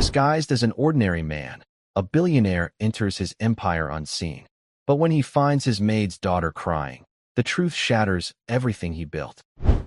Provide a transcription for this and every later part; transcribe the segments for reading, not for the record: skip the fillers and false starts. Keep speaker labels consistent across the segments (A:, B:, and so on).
A: Disguised as an ordinary man, a billionaire enters his empire unseen. But when he finds his maid's daughter crying, the truth shatters everything he built.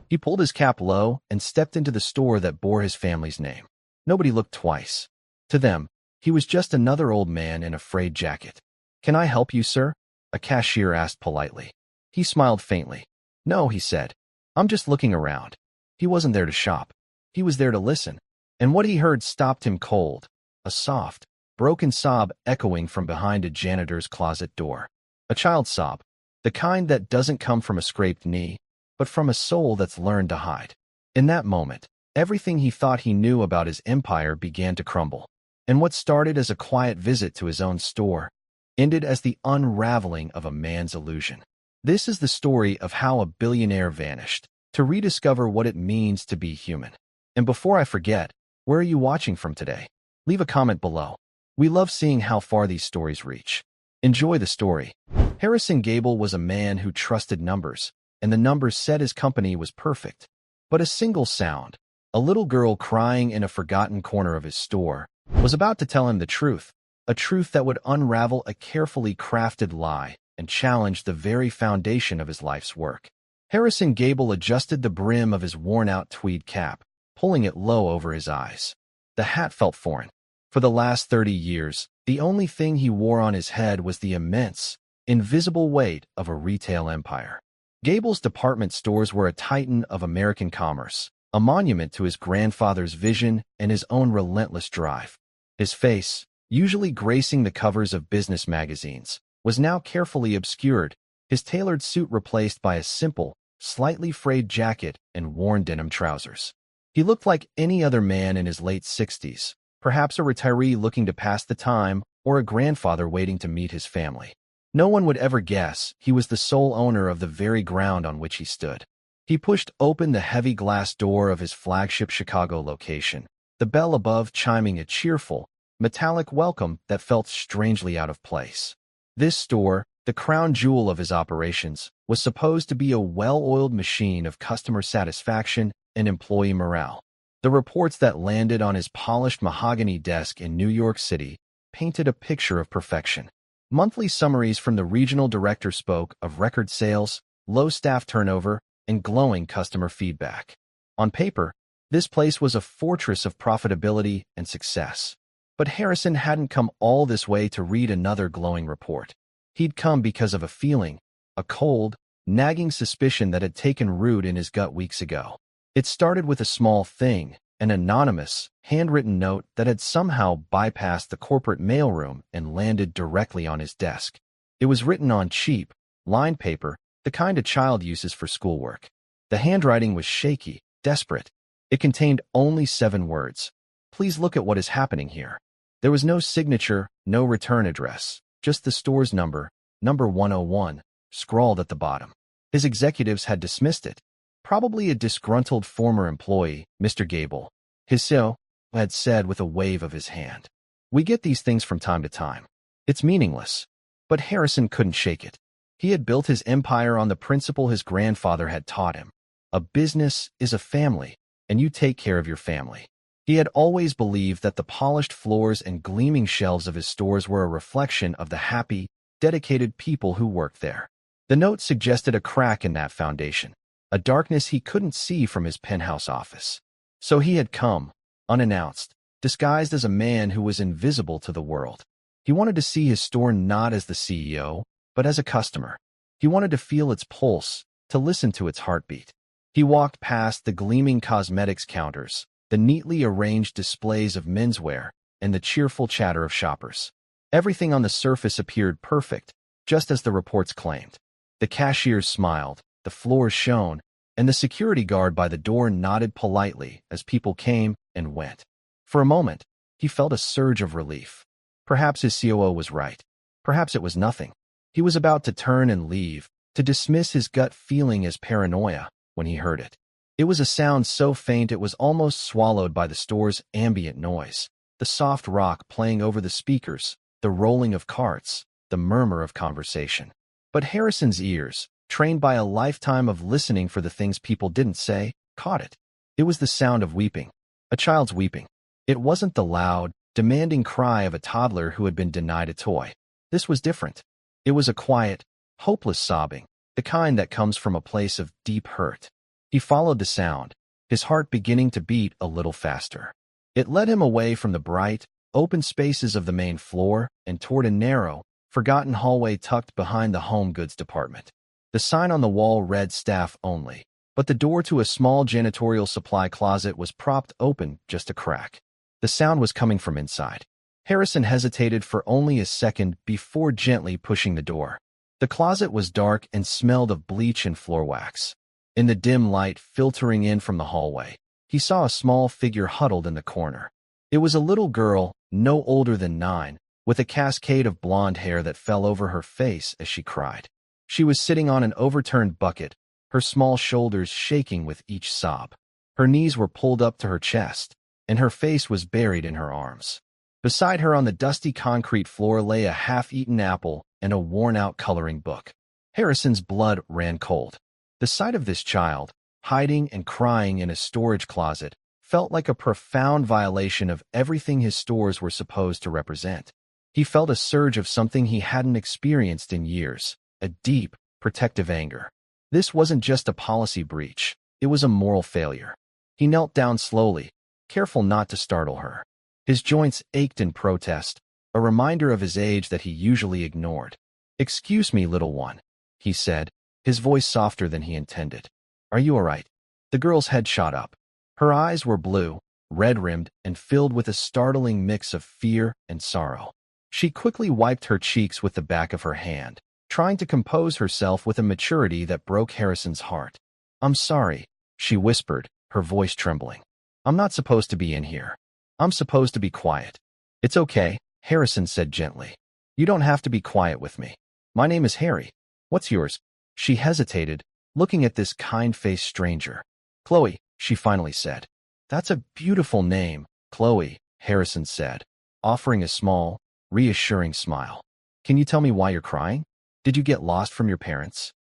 A: He pulled his cap low and stepped into the store that bore his family's name. Nobody looked twice. To them, he was just another old man in a frayed jacket. "Can I help you, sir?" a cashier asked politely. He smiled faintly. "No," he said. "I'm just looking around." He wasn't there to shop. He was there to listen. And what he heard stopped him cold. A soft, broken sob echoing from behind a janitor's closet door. A child's sob. The kind that doesn't come from a scraped knee, but from a soul that's learned to hide. In that moment, everything he thought he knew about his empire began to crumble. And what started as a quiet visit to his own store ended as the unraveling of a man's illusion. This is the story of how a billionaire vanished, to rediscover what it means to be human. And before I forget, where are you watching from today? Leave a comment below. We love seeing how far these stories reach. Enjoy the story. Harrison Gable was a man who trusted numbers, and the numbers said his company was perfect. But a single sound, a little girl crying in a forgotten corner of his store, was about to tell him the truth, a truth that would unravel a carefully crafted lie and challenge the very foundation of his life's work. Harrison Gable adjusted the brim of his worn-out tweed cap, pulling it low over his eyes. The hat felt foreign. For the last 30 years, the only thing he wore on his head was the immense, invisible weight of a retail empire. Gable's department stores were a titan of American commerce, a monument to his grandfather's vision and his own relentless drive. His face, usually gracing the covers of business magazines, was now carefully obscured, his tailored suit replaced by a simple, slightly frayed jacket and worn denim trousers. He looked like any other man in his late 60s, perhaps a retiree looking to pass the time or a grandfather waiting to meet his family. No one would ever guess he was the sole owner of the very ground on which he stood. He pushed open the heavy glass door of his flagship Chicago location, the bell above chiming a cheerful, metallic welcome that felt strangely out of place. This store, the crown jewel of his operations, was supposed to be a well-oiled machine of customer satisfaction and employee morale. The reports that landed on his polished mahogany desk in New York City painted a picture of perfection. Monthly summaries from the regional director spoke of record sales, low staff turnover, and glowing customer feedback. On paper, this place was a fortress of profitability and success. But Harrison hadn't come all this way to read another glowing report. He'd come because of a feeling, a cold, nagging suspicion that had taken root in his gut weeks ago. It started with a small thing, an anonymous, handwritten note that had somehow bypassed the corporate mailroom and landed directly on his desk. It was written on cheap, lined paper, the kind a child uses for schoolwork. The handwriting was shaky, desperate. It contained only 7 words. "Please look at what is happening here." There was no signature, no return address, just the store's number 101, scrawled at the bottom. His executives had dismissed it. Probably a disgruntled former employee, Mr. Gable, his CEO had said with a wave of his hand. "We get these things from time to time. It's meaningless." But Harrison couldn't shake it. He had built his empire on the principle his grandfather had taught him. A business is a family, and you take care of your family. He had always believed that the polished floors and gleaming shelves of his stores were a reflection of the happy, dedicated people who worked there. The note suggested a crack in that foundation, a darkness he couldn't see from his penthouse office. So he had come, unannounced, disguised as a man who was invisible to the world. He wanted to see his store not as the CEO, but as a customer. He wanted to feel its pulse, to listen to its heartbeat. He walked past the gleaming cosmetics counters, the neatly arranged displays of menswear, and the cheerful chatter of shoppers. Everything on the surface appeared perfect, just as the reports claimed. The cashiers smiled, the floors shone, and the security guard by the door nodded politely as people came and went. For a moment, he felt a surge of relief. Perhaps his COO was right. Perhaps it was nothing. He was about to turn and leave, to dismiss his gut feeling as paranoia, when he heard it. It was a sound so faint it was almost swallowed by the store's ambient noise. The soft rock playing over the speakers, the rolling of carts, the murmur of conversation. But Harrison's ears, trained by a lifetime of listening for the things people didn't say, caught it. It was the sound of weeping. A child's weeping. It wasn't the loud, demanding cry of a toddler who had been denied a toy. This was different. It was a quiet, hopeless sobbing, the kind that comes from a place of deep hurt. He followed the sound, his heart beginning to beat a little faster. It led him away from the bright, open spaces of the main floor and toward a narrow, forgotten hallway tucked behind the home goods department. The sign on the wall read staff only, but the door to a small janitorial supply closet was propped open just a crack. The sound was coming from inside. Harrison hesitated for only a second before gently pushing the door. The closet was dark and smelled of bleach and floor wax. In the dim light filtering in from the hallway, he saw a small figure huddled in the corner. It was a little girl, no older than 9, with a cascade of blonde hair that fell over her face as she cried. She was sitting on an overturned bucket, her small shoulders shaking with each sob. Her knees were pulled up to her chest, and her face was buried in her arms. Beside her on the dusty concrete floor lay a half-eaten apple and a worn-out coloring book. Harrison's blood ran cold. The sight of this child, hiding and crying in a storage closet, felt like a profound violation of everything his stores were supposed to represent. He felt a surge of something he hadn't experienced in years, a deep, protective anger. This wasn't just a policy breach, it was a moral failure. He knelt down slowly, careful not to startle her. His joints ached in protest, a reminder of his age that he usually ignored. "Excuse me, little one," he said, his voice softer than he intended. "Are you all right?" The girl's head shot up. Her eyes were blue, red-rimmed, and filled with a startling mix of fear and sorrow. She quickly wiped her cheeks with the back of her hand, trying to compose herself with a maturity that broke Harrison's heart. "I'm sorry," she whispered, her voice trembling. "I'm not supposed to be in here. I'm supposed to be quiet." "It's okay," Harrison said gently. "You don't have to be quiet with me. My name is Harry. What's yours?" She hesitated, looking at this kind-faced stranger. "Chloe," she finally said. "That's a beautiful name, Chloe," Harrison said, offering a small, reassuring smile. "Can you tell me why you're crying? Did you get lost from your parents?"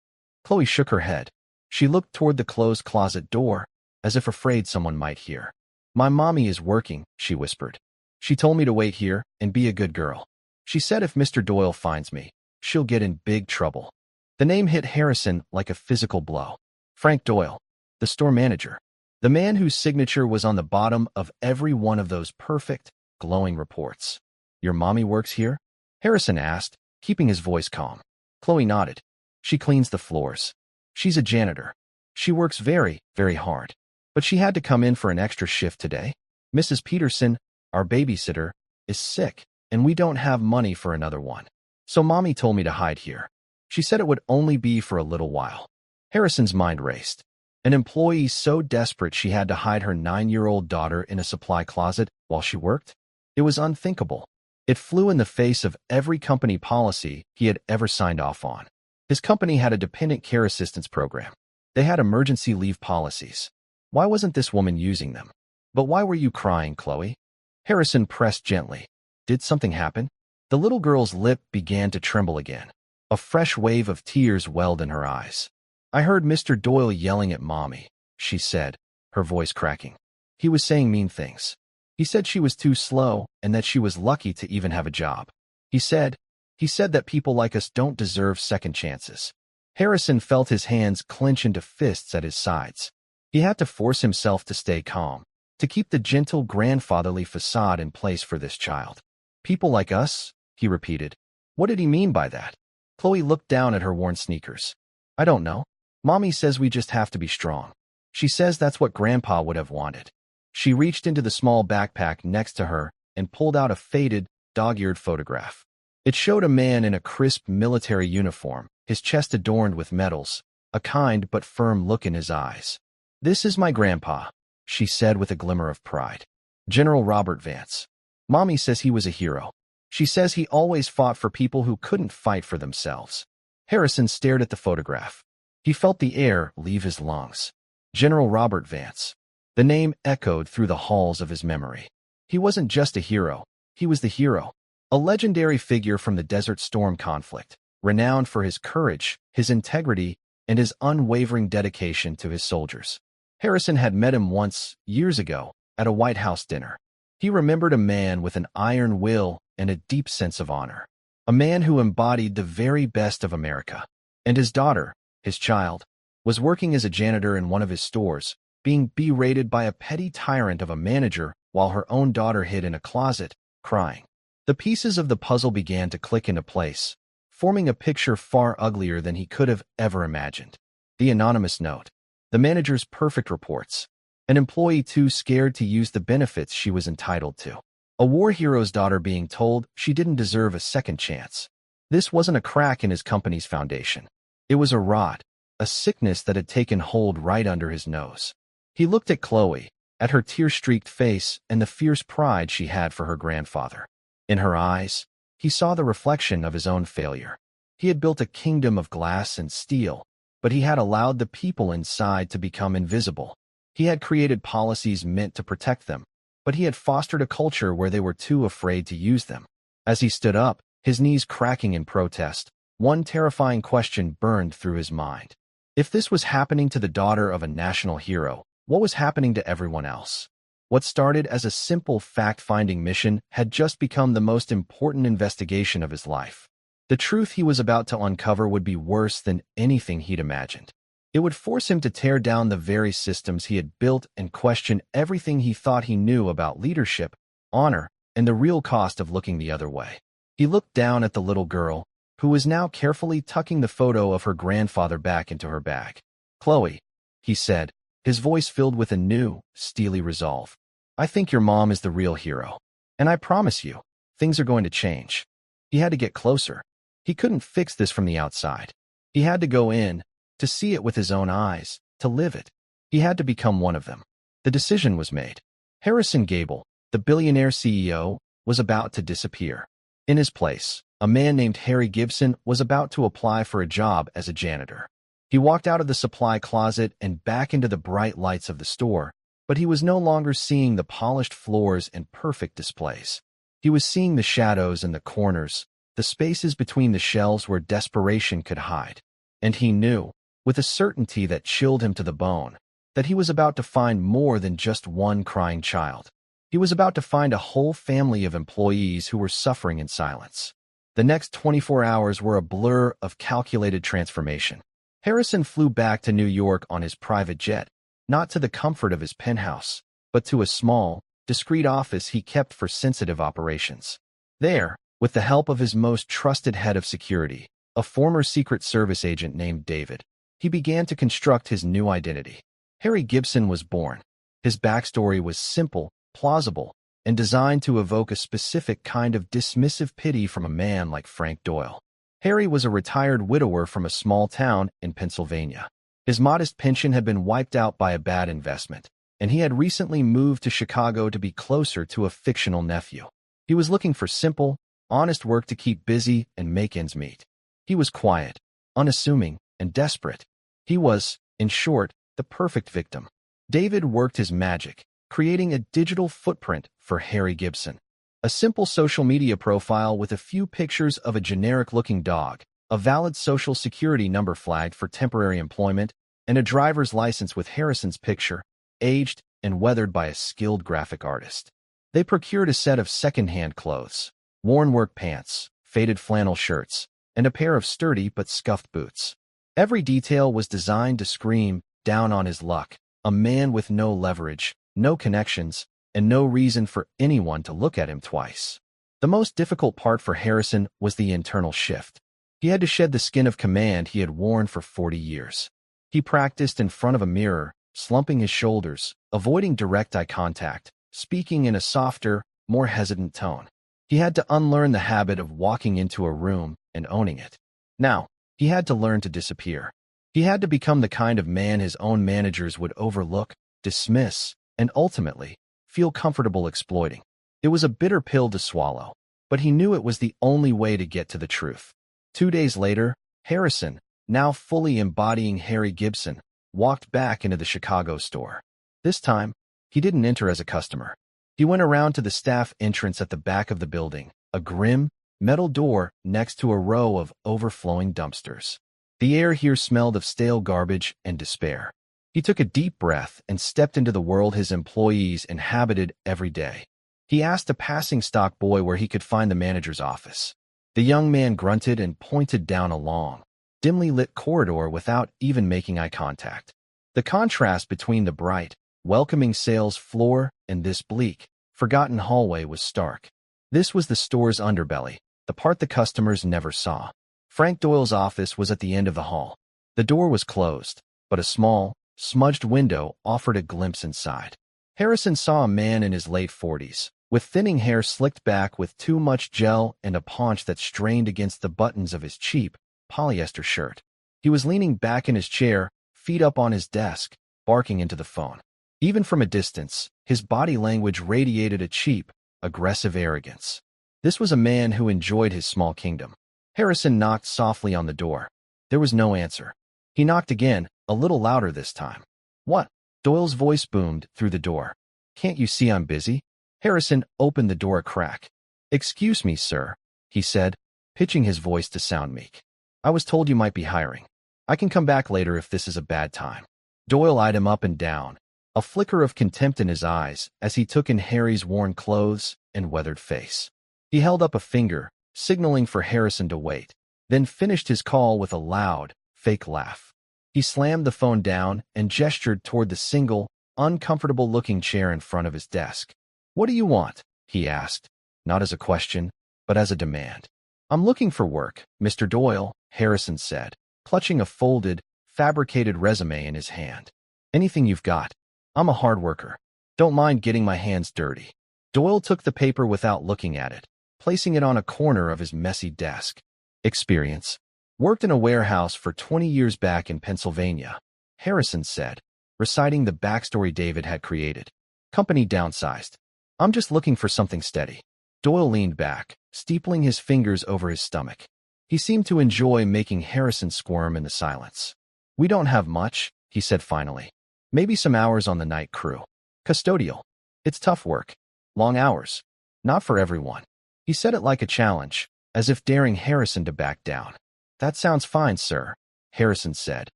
A: Chloe shook her head. She looked toward the closed closet door, as if afraid someone might hear. "My mommy is working," she whispered. "She told me to wait here and be a good girl. She said if Mr. Doyle finds me, she'll get in big trouble." The name hit Harrison like a physical blow. Frank Doyle, the store manager, the man whose signature was on the bottom of every one of those perfect, glowing reports. "Your mommy works here?" Harrison asked, keeping his voice calm. Chloe nodded. "She cleans the floors. She's a janitor. She works very, very hard. But she had to come in for an extra shift today. Mrs. Peterson, our babysitter, is sick, and we don't have money for another one. So Mommy told me to hide here. She said it would only be for a little while." Harrison's mind raced. An employee so desperate she had to hide her 9-year-old daughter in a supply closet while she worked? It was unthinkable. It flew in the face of every company policy he had ever signed off on. His company had a dependent care assistance program. They had emergency leave policies. Why wasn't this woman using them? "But why were you crying, Chloe?" Harrison pressed gently. "Did something happen?" The little girl's lip began to tremble again. A fresh wave of tears welled in her eyes. "I heard Mr. Doyle yelling at Mommy," she said, her voice cracking. "He was saying mean things. He said she was too slow and that she was lucky to even have a job. He said that people like us don't deserve second chances." Harrison felt his hands clench into fists at his sides. He had to force himself to stay calm, to keep the gentle grandfatherly facade in place for this child. "People like us?" he repeated. What did he mean by that? Chloe looked down at her worn sneakers. "I don't know. Mommy says we just have to be strong. She says that's what Grandpa would have wanted." She reached into the small backpack next to her and pulled out a faded, dog-eared photograph. It showed a man in a crisp military uniform, his chest adorned with medals, a kind but firm look in his eyes. "This is my grandpa," she said with a glimmer of pride. "General Robert Vance. Mommy says he was a hero. She says he always fought for people who couldn't fight for themselves." Harrison stared at the photograph. He felt the air leave his lungs. General Robert Vance. The name echoed through the halls of his memory. He wasn't just a hero. He was the hero. A legendary figure from the Desert Storm conflict, renowned for his courage, his integrity, and his unwavering dedication to his soldiers. Harrison had met him once, years ago, at a White House dinner. He remembered a man with an iron will and a deep sense of honor. A man who embodied the very best of America. And his daughter, his child, was working as a janitor in one of his stores, being berated by a petty tyrant of a manager while her own daughter hid in a closet, crying. The pieces of the puzzle began to click into place, forming a picture far uglier than he could have ever imagined. The anonymous note. The manager's perfect reports. An employee too scared to use the benefits she was entitled to. A war hero's daughter being told she didn't deserve a second chance. This wasn't a crack in his company's foundation. It was a rot, a sickness that had taken hold right under his nose. He looked at Chloe, at her tear-streaked face and the fierce pride she had for her grandfather. In her eyes, he saw the reflection of his own failure. He had built a kingdom of glass and steel, but he had allowed the people inside to become invisible. He had created policies meant to protect them, but he had fostered a culture where they were too afraid to use them. As he stood up, his knees cracking in protest, one terrifying question burned through his mind. If this was happening to the daughter of a national hero, what was happening to everyone else? What started as a simple fact-finding mission had just become the most important investigation of his life. The truth he was about to uncover would be worse than anything he'd imagined. It would force him to tear down the very systems he had built and question everything he thought he knew about leadership, honor, and the real cost of looking the other way. He looked down at the little girl, who was now carefully tucking the photo of her grandfather back into her bag. "Chloe," he said, his voice filled with a new, steely resolve. "I think your mom is the real hero. And I promise you, things are going to change." He had to get closer. He couldn't fix this from the outside. He had to go in, to see it with his own eyes, to live it. He had to become one of them. The decision was made. Harrison Gable, the billionaire CEO, was about to disappear. In his place, a man named Harry Gibson was about to apply for a job as a janitor. He walked out of the supply closet and back into the bright lights of the store, but he was no longer seeing the polished floors and perfect displays. He was seeing the shadows in the corners, the spaces between the shelves where desperation could hide. And he knew, with a certainty that chilled him to the bone, that he was about to find more than just one crying child. He was about to find a whole family of employees who were suffering in silence. The next 24 hours were a blur of calculated transformation. Harrison flew back to New York on his private jet, not to the comfort of his penthouse, but to a small, discreet office he kept for sensitive operations. There, with the help of his most trusted head of security, a former Secret Service agent named David, he began to construct his new identity. Harry Gibson was born. His backstory was simple, plausible, and designed to evoke a specific kind of dismissive pity from a man like Frank Doyle. Harry was a retired widower from a small town in Pennsylvania. His modest pension had been wiped out by a bad investment, and he had recently moved to Chicago to be closer to a fictional nephew. He was looking for simple, honest work to keep busy and make ends meet. He was quiet, unassuming, and desperate. He was, in short, the perfect victim. David worked his magic, creating a digital footprint for Harry Gibson. A simple social media profile with a few pictures of a generic-looking dog, a valid social security number flagged for temporary employment, and a driver's license with Harrison's picture, aged and weathered by a skilled graphic artist. They procured a set of second-hand clothes, worn work pants, faded flannel shirts, and a pair of sturdy but scuffed boots. Every detail was designed to scream down on his luck, a man with no leverage, no connections, and no reason for anyone to look at him twice. The most difficult part for Harrison was the internal shift. He had to shed the skin of command he had worn for 40 years. He practiced in front of a mirror, slumping his shoulders, avoiding direct eye contact, speaking in a softer, more hesitant tone. He had to unlearn the habit of walking into a room and owning it. Now, he had to learn to disappear. He had to become the kind of man his own managers would overlook, dismiss, and ultimately, feel comfortable exploiting. It was a bitter pill to swallow, but he knew it was the only way to get to the truth. 2 days later, Harrison, now fully embodying Harry Gibson, walked back into the Chicago store. This time, he didn't enter as a customer. He went around to the staff entrance at the back of the building, a grim, metal door next to a row of overflowing dumpsters. The air here smelled of stale garbage and despair. He took a deep breath and stepped into the world his employees inhabited every day. He asked a passing stock boy where he could find the manager's office. The young man grunted and pointed down a long, dimly lit corridor without even making eye contact. The contrast between the bright, welcoming sales floor and this bleak, forgotten hallway was stark. This was the store's underbelly, the part the customers never saw. Frank Doyle's office was at the end of the hall. The door was closed, but a small, smudged window offered a glimpse inside. Harrison saw a man in his late 40s, with thinning hair slicked back with too much gel and a paunch that strained against the buttons of his cheap, polyester shirt. He was leaning back in his chair, feet up on his desk, barking into the phone. Even from a distance, his body language radiated a cheap, aggressive arrogance. This was a man who enjoyed his small kingdom. Harrison knocked softly on the door. There was no answer. He knocked again, a little louder this time. "What?" Doyle's voice boomed through the door. "Can't you see I'm busy?" Harrison opened the door a crack. "Excuse me, sir," he said, pitching his voice to sound meek. "I was told you might be hiring. I can come back later if this is a bad time." Doyle eyed him up and down, a flicker of contempt in his eyes as he took in Harry's worn clothes and weathered face. He held up a finger, signaling for Harrison to wait, then finished his call with a loud, fake laugh. He slammed the phone down and gestured toward the single, uncomfortable-looking chair in front of his desk. "What do you want?" he asked, not as a question, but as a demand. "I'm looking for work, Mr. Doyle," Harrison said, clutching a folded, fabricated resume in his hand. "Anything you've got. I'm a hard worker. Don't mind getting my hands dirty." Doyle took the paper without looking at it, placing it on a corner of his messy desk. "Experience. Worked in a warehouse for 20 years back in Pennsylvania," Harrison said, reciting the backstory David had created. "Company downsized. I'm just looking for something steady." Doyle leaned back, steepling his fingers over his stomach. He seemed to enjoy making Harrison squirm in the silence. "We don't have much," he said finally. "Maybe some hours on the night crew. Custodial. It's tough work. Long hours. Not for everyone." He said it like a challenge, as if daring Harrison to back down. "That sounds fine, sir," Harrison said,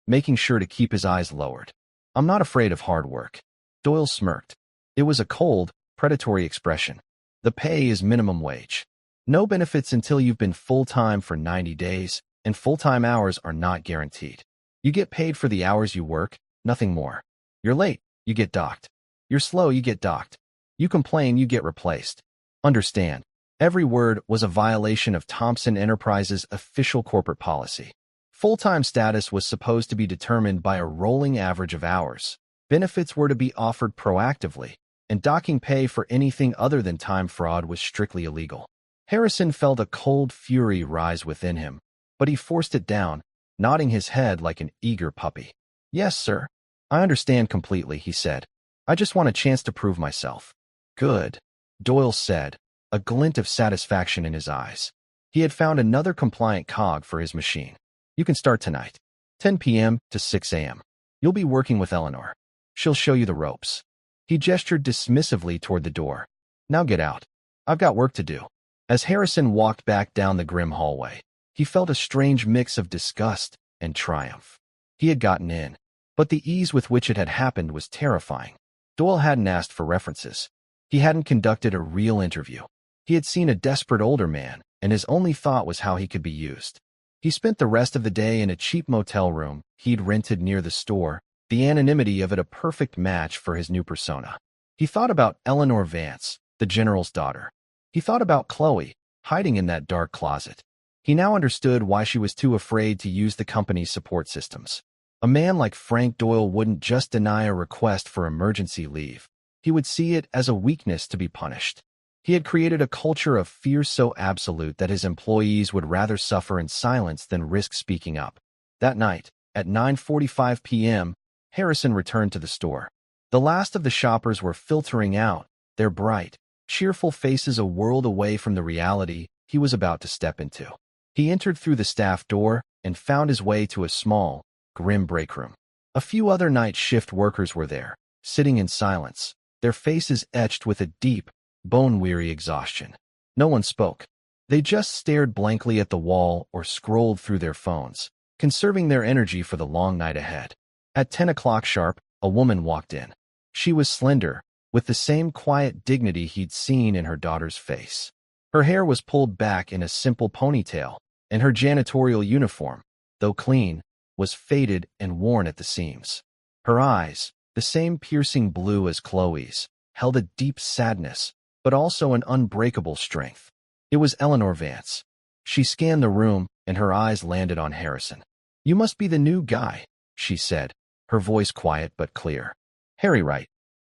A: making sure to keep his eyes lowered. "I'm not afraid of hard work." Doyle smirked. It was a cold, predatory expression. "The pay is minimum wage. No benefits until you've been full-time for 90 days, and full-time hours are not guaranteed. You get paid for the hours you work, nothing more. You're late, you get docked. You're slow, you get docked. You complain, you get replaced. Understand, every word was a violation of Thompson Enterprises' official corporate policy. Full-time status was supposed to be determined by a rolling average of hours. Benefits were to be offered proactively, and docking pay for anything other than time fraud was strictly illegal. Harrison felt a cold fury rise within him, but he forced it down, nodding his head like an eager puppy. "Yes, sir. I understand completely," he said. "I just want a chance to prove myself." "Good," Doyle said, a glint of satisfaction in his eyes. He had found another compliant cog for his machine. "You can start tonight, 10 p.m. to 6 a.m. You'll be working with Eleanor. She'll show you the ropes." He gestured dismissively toward the door. "Now get out. I've got work to do." As Harrison walked back down the grim hallway, he felt a strange mix of disgust and triumph. He had gotten in, but the ease with which it had happened was terrifying. Doyle hadn't asked for references. He hadn't conducted a real interview. He had seen a desperate older man, and his only thought was how he could be used. He spent the rest of the day in a cheap motel room he'd rented near the store, the anonymity of it a perfect match for his new persona. He thought about Eleanor Vance, the general's daughter. He thought about Chloe, hiding in that dark closet. He now understood why she was too afraid to use the company's support systems. A man like Frank Doyle wouldn't just deny a request for emergency leave. He would see it as a weakness to be punished. He had created a culture of fear so absolute that his employees would rather suffer in silence than risk speaking up. That night, at 9:45 p.m., Harrison returned to the store. The last of the shoppers were filtering out, their bright, cheerful faces a world away from the reality he was about to step into. He entered through the staff door and found his way to a small, grim break room. A few other night shift workers were there, sitting in silence, their faces etched with a deep, bone-weary exhaustion. No one spoke. They just stared blankly at the wall or scrolled through their phones, conserving their energy for the long night ahead. At 10 o'clock sharp, a woman walked in. She was slender, with the same quiet dignity he'd seen in her daughter's face. Her hair was pulled back in a simple ponytail, and her janitorial uniform, though clean, was faded and worn at the seams. Her eyes, the same piercing blue as Chloe's, held a deep sadness, but also an unbreakable strength. It was Eleanor Vance. She scanned the room, and her eyes landed on Harrison. "You must be the new guy," she said, her voice quiet but clear. "Harry, right?"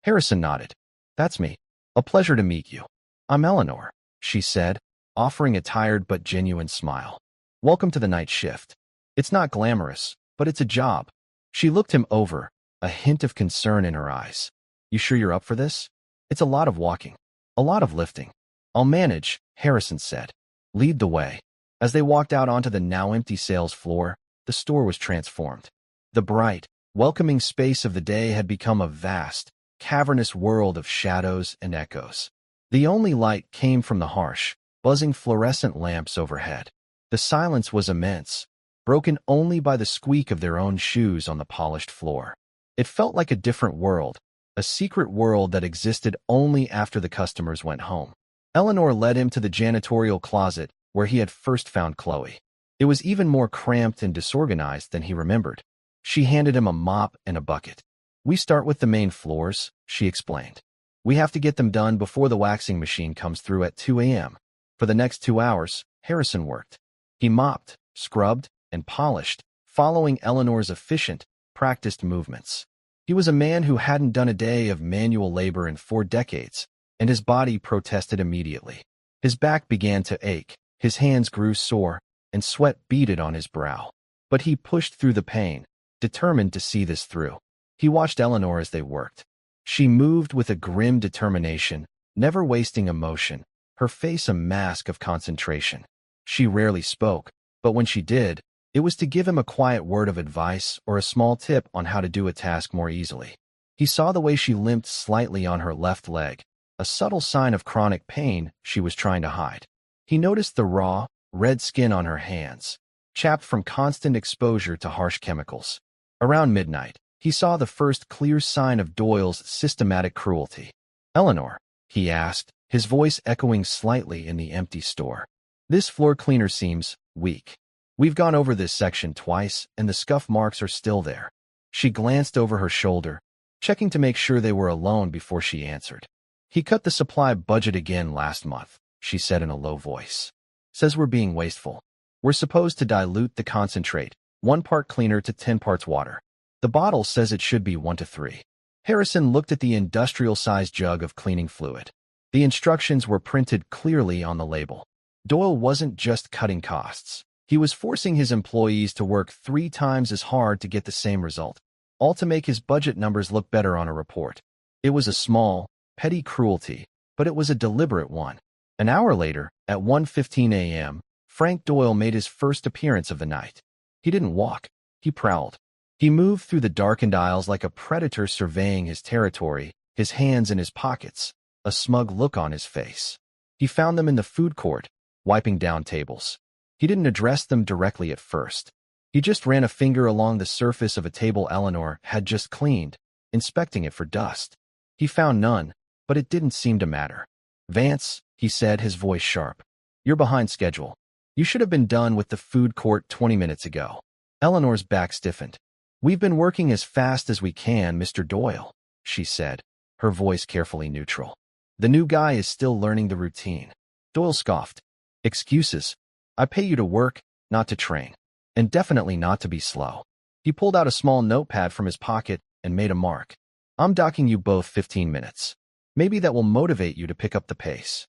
A: Harrison nodded. "That's me. A pleasure to meet you. I'm Eleanor," she said, offering a tired but genuine smile. "Welcome to the night shift. It's not glamorous, but it's a job." She looked him over, a hint of concern in her eyes. "You sure you're up for this? It's a lot of walking, a lot of lifting." "I'll manage," Harrison said. "Lead the way." As they walked out onto the now empty sales floor, the store was transformed. The bright, welcoming space of the day had become a vast, cavernous world of shadows and echoes. The only light came from the harsh, buzzing fluorescent lamps overhead. The silence was immense, broken only by the squeak of their own shoes on the polished floor. It felt like a different world, a secret world that existed only after the customers went home. Eleanor led him to the janitorial closet where he had first found Chloe. It was even more cramped and disorganized than he remembered. She handed him a mop and a bucket. "We start with the main floors," she explained. "We have to get them done before the waxing machine comes through at 2 a.m. For the next 2 hours, Harrison worked. He mopped, scrubbed, and polished, following Eleanor's efficient, practiced movements. He was a man who hadn't done a day of manual labor in 4 decades, and his body protested immediately. His back began to ache, his hands grew sore, and sweat beaded on his brow. But he pushed through the pain, determined to see this through. He watched Eleanor as they worked. She moved with a grim determination, never wasting emotion, her face a mask of concentration. She rarely spoke, but when she did, it was to give him a quiet word of advice or a small tip on how to do a task more easily. He saw the way she limped slightly on her left leg, a subtle sign of chronic pain she was trying to hide. He noticed the raw, red skin on her hands, chapped from constant exposure to harsh chemicals. Around midnight, he saw the first clear sign of Doyle's systematic cruelty. "Eleanor," he asked, his voice echoing slightly in the empty store. "This floor cleaner seems weak. We've gone over this section twice, and the scuff marks are still there." She glanced over her shoulder, checking to make sure they were alone before she answered. "He cut the supply budget again last month," she said in a low voice. "Says we're being wasteful. We're supposed to dilute the concentrate, 1 part cleaner to 10 parts water. The bottle says it should be 1 to 3. Harrison looked at the industrial-sized jug of cleaning fluid. The instructions were printed clearly on the label. Doyle wasn't just cutting costs. He was forcing his employees to work 3 times as hard to get the same result, all to make his budget numbers look better on a report. It was a small, petty cruelty, but it was a deliberate one. An hour later, at 1:15 a.m., Frank Doyle made his first appearance of the night. He didn't walk. He prowled. He moved through the darkened aisles like a predator surveying his territory, his hands in his pockets, a smug look on his face. He found them in the food court, wiping down tables. He didn't address them directly at first. He just ran a finger along the surface of a table Eleanor had just cleaned, inspecting it for dust. He found none, but it didn't seem to matter. "Vance," he said, his voice sharp, "you're behind schedule. You should have been done with the food court 20 minutes ago." Eleanor's back stiffened. "We've been working as fast as we can, Mr. Doyle," she said, her voice carefully neutral. "The new guy is still learning the routine." Doyle scoffed. "Excuses. I pay you to work, not to train. And definitely not to be slow." He pulled out a small notepad from his pocket and made a mark. "I'm docking you both 15 minutes. Maybe that will motivate you to pick up the pace."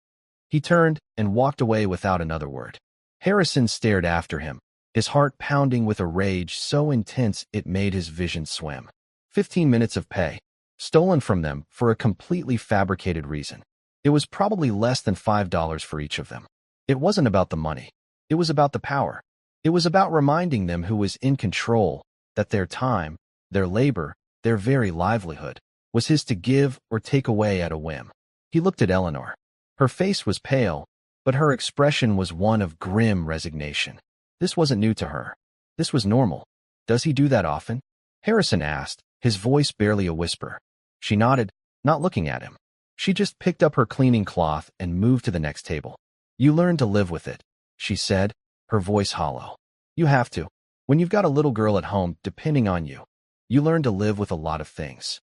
A: He turned and walked away without another word. Harrison stared after him, his heart pounding with a rage so intense it made his vision swim. 15 minutes of pay, stolen from them for a completely fabricated reason. It was probably less than $5 for each of them. It wasn't about the money. It was about the power. It was about reminding them who was in control, that their time, their labor, their very livelihood, was his to give or take away at a whim. He looked at Eleanor. Her face was pale, but her expression was one of grim resignation. This wasn't new to her. This was normal. "Does he do that often?" Harrison asked, his voice barely a whisper. She nodded. not looking at him. She just picked up her cleaning cloth and moved to the next table. You learn to live with it, she said, her voice hollow. You have to. When you've got a little girl at home depending on you, you learn to live with a lot of things.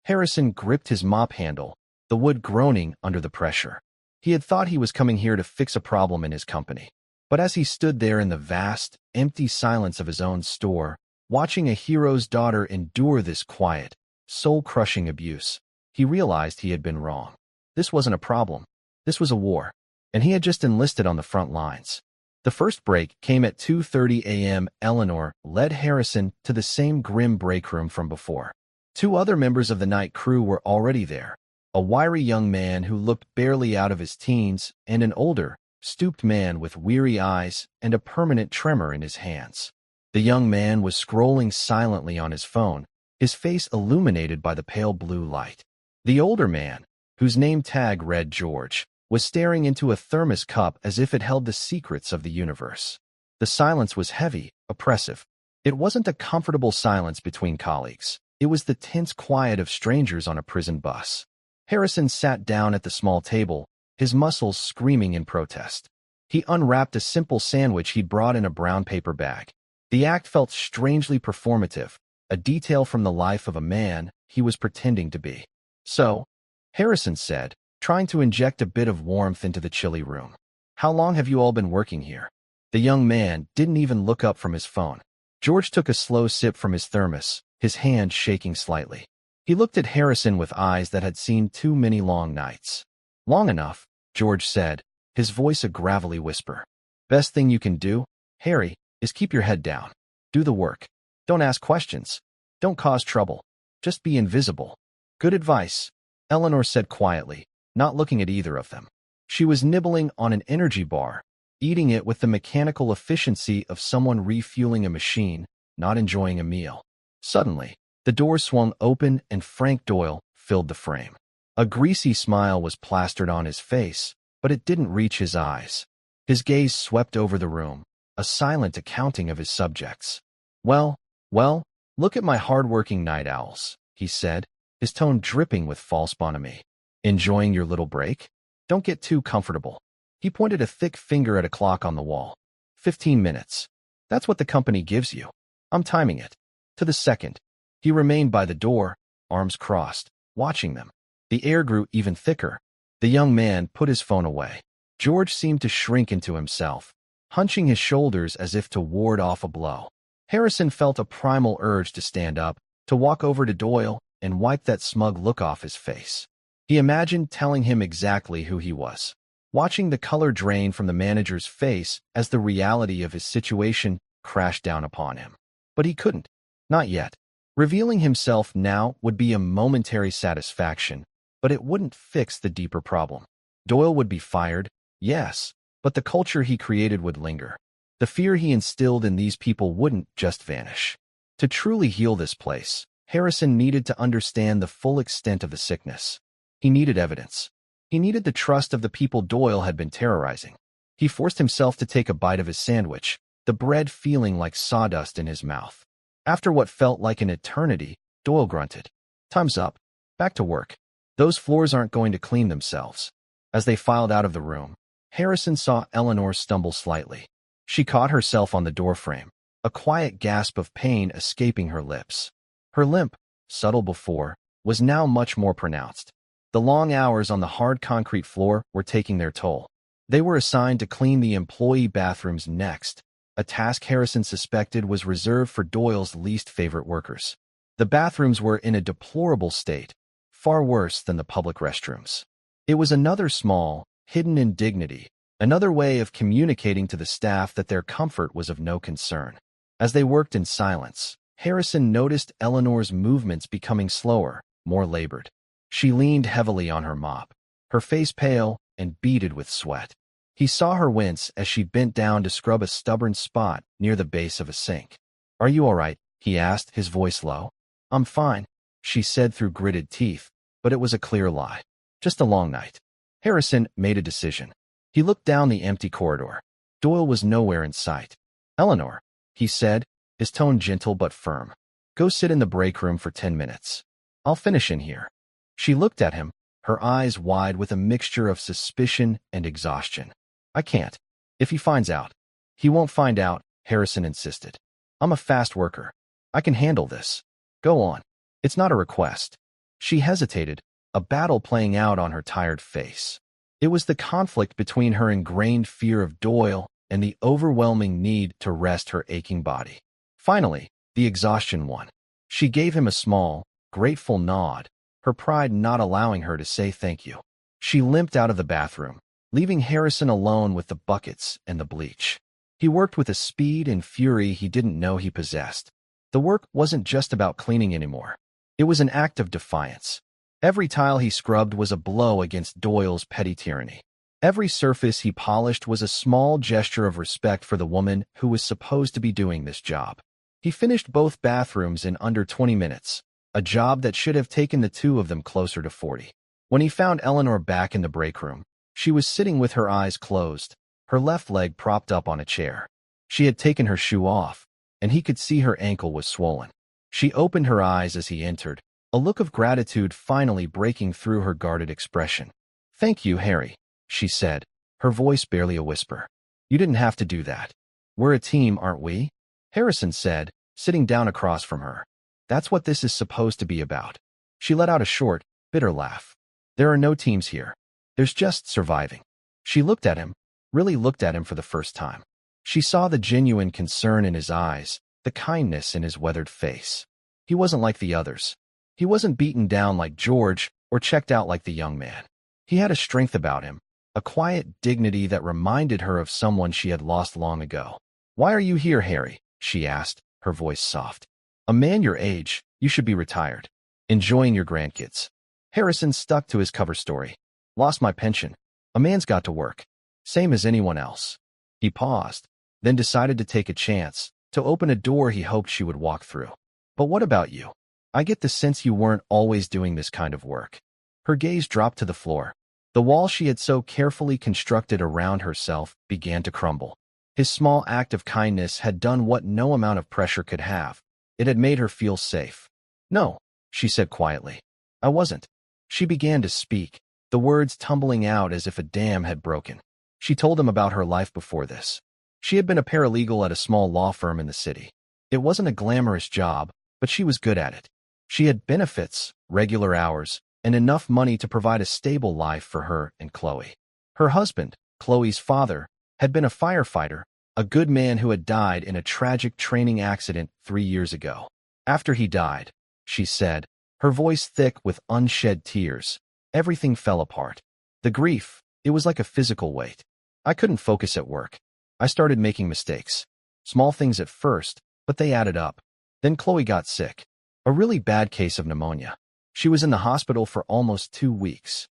A: Harrison gripped his mop handle, the wood groaning under the pressure. He had thought he was coming here to fix a problem in his company. But as he stood there in the vast, empty silence of his own store, watching a hero's daughter endure this quiet, soul-crushing abuse, he realized he had been wrong. This wasn't a problem. This was a war. And he had just enlisted on the front lines. The first break came at 2:30 a.m. Eleanor led Harrison to the same grim break room from before. Two other members of the night crew were already there, a wiry young man who looked barely out of his teens and an older, stooped man with weary eyes and a permanent tremor in his hands. The young man was scrolling silently on his phone, his face illuminated by the pale blue light. The older man, whose name tag read George, was staring into a thermos cup as if it held the secrets of the universe. The silence was heavy, oppressive. It wasn't a comfortable silence between colleagues. It was the tense quiet of strangers on a prison bus. Harrison sat down at the small table, his muscles screaming in protest. He unwrapped a simple sandwich he'd brought in a brown paper bag. The act felt strangely performative, a detail from the life of a man he was pretending to be. So, Harrison said, trying to inject a bit of warmth into the chilly room. How long have you all been working here? The young man didn't even look up from his phone. George took a slow sip from his thermos, his hand shaking slightly. He looked at Harrison with eyes that had seen too many long nights. Long enough, George said, his voice a gravelly whisper. Best thing you can do, Harry, is keep your head down. Do the work. Don't ask questions. Don't cause trouble. Just be invisible. Good advice, Eleanor said quietly, not looking at either of them. She was nibbling on an energy bar, eating it with the mechanical efficiency of someone refueling a machine, not enjoying a meal. Suddenly, the door swung open and Frank Doyle filled the frame. A greasy smile was plastered on his face, but it didn't reach his eyes. His gaze swept over the room, a silent accounting of his subjects. Well, look at my hard-working night owls, he said, his tone dripping with false bonhomie. Enjoying your little break? Don't get too comfortable. He pointed a thick finger at a clock on the wall. 15 minutes. That's what the company gives you. I'm timing it. To the second. He remained by the door, arms crossed, watching them. The air grew even thicker. The young man put his phone away. George seemed to shrink into himself, hunching his shoulders as if to ward off a blow. Harrison felt a primal urge to stand up, to walk over to Doyle and wipe that smug look off his face. He imagined telling him exactly who he was, watching the color drain from the manager's face as the reality of his situation crashed down upon him. But he couldn't. Not yet. Revealing himself now would be a momentary satisfaction, but it wouldn't fix the deeper problem. Doyle would be fired, yes, but the culture he created would linger. The fear he instilled in these people wouldn't just vanish. To truly heal this place, Harrison needed to understand the full extent of the sickness. He needed evidence. He needed the trust of the people Doyle had been terrorizing. He forced himself to take a bite of his sandwich, the bread feeling like sawdust in his mouth. After what felt like an eternity, Doyle grunted. Time's up. Back to work. Those floors aren't going to clean themselves. As they filed out of the room, Harrison saw Eleanor stumble slightly. She caught herself on the doorframe, a quiet gasp of pain escaping her lips. Her limp, subtle before, was now much more pronounced. The long hours on the hard concrete floor were taking their toll. They were assigned to clean the employee bathrooms next, a task Harrison suspected was reserved for Doyle's least favorite workers. The bathrooms were in a deplorable state, far worse than the public restrooms. It was another small, hidden indignity, another way of communicating to the staff that their comfort was of no concern. As they worked in silence, Harrison noticed Eleanor's movements becoming slower, more labored. She leaned heavily on her mop, her face pale and beaded with sweat. He saw her wince as she bent down to scrub a stubborn spot near the base of a sink. Are you all right? He asked, his voice low. I'm fine, she said through gritted teeth, but it was a clear lie. Just a long night. Harrison made a decision. He looked down the empty corridor. Doyle was nowhere in sight. Eleanor, he said, his tone gentle but firm. Go sit in the break room for 10 minutes. I'll finish in here. She looked at him, her eyes wide with a mixture of suspicion and exhaustion. I can't. If he finds out. He won't find out, Harrison insisted. I'm a fast worker. I can handle this. Go on. It's not a request. She hesitated, a battle playing out on her tired face. It was the conflict between her ingrained fear of Doyle and the overwhelming need to rest her aching body. Finally, the exhaustion won. She gave him a small, grateful nod, her pride not allowing her to say thank you. She limped out of the bathroom, leaving Harrison alone with the buckets and the bleach. He worked with a speed and fury he didn't know he possessed. The work wasn't just about cleaning anymore. It was an act of defiance. Every tile he scrubbed was a blow against Doyle's petty tyranny. Every surface he polished was a small gesture of respect for the woman who was supposed to be doing this job. He finished both bathrooms in under 20 minutes, a job that should have taken the two of them closer to 40. When he found Eleanor back in the break room, she was sitting with her eyes closed, her left leg propped up on a chair. She had taken her shoe off, and he could see her ankle was swollen. She opened her eyes as he entered, a look of gratitude finally breaking through her guarded expression. "Thank you, Harry," she said, her voice barely a whisper. "You didn't have to do that. We're a team, aren't we?" Harrison said, sitting down across from her. "That's what this is supposed to be about." She let out a short, bitter laugh. "There are no teams here. There's just surviving." She looked at him, really looked at him for the first time. She saw the genuine concern in his eyes, the kindness in his weathered face. He wasn't like the others. He wasn't beaten down like George or checked out like the young man. He had a strength about him, a quiet dignity that reminded her of someone she had lost long ago. "Why are you here, Harry?" she asked, her voice soft. "A man your age, you should be retired, enjoying your grandkids." Harrison stuck to his cover story. "Lost my pension. A man's got to work. Same as anyone else." He paused, then decided to take a chance, to open a door he hoped she would walk through. "But what about you? I get the sense you weren't always doing this kind of work." Her gaze dropped to the floor. The wall she had so carefully constructed around herself began to crumble. His small act of kindness had done what no amount of pressure could have. It had made her feel safe. "No," she said quietly. "I wasn't." She began to speak, the words tumbling out as if a dam had broken. She told him about her life before this. She had been a paralegal at a small law firm in the city. It wasn't a glamorous job, but she was good at it. She had benefits, regular hours, and enough money to provide a stable life for her and Chloe. Her husband, Chloe's father, had been a firefighter, a good man who had died in a tragic training accident 3 years ago. After he died, she said, her voice thick with unshed tears, everything fell apart. The grief, it was like a physical weight. I couldn't focus at work. I started making mistakes. Small things at first, but they added up. Then Chloe got sick. A really bad case of pneumonia. She was in the hospital for almost 2 weeks.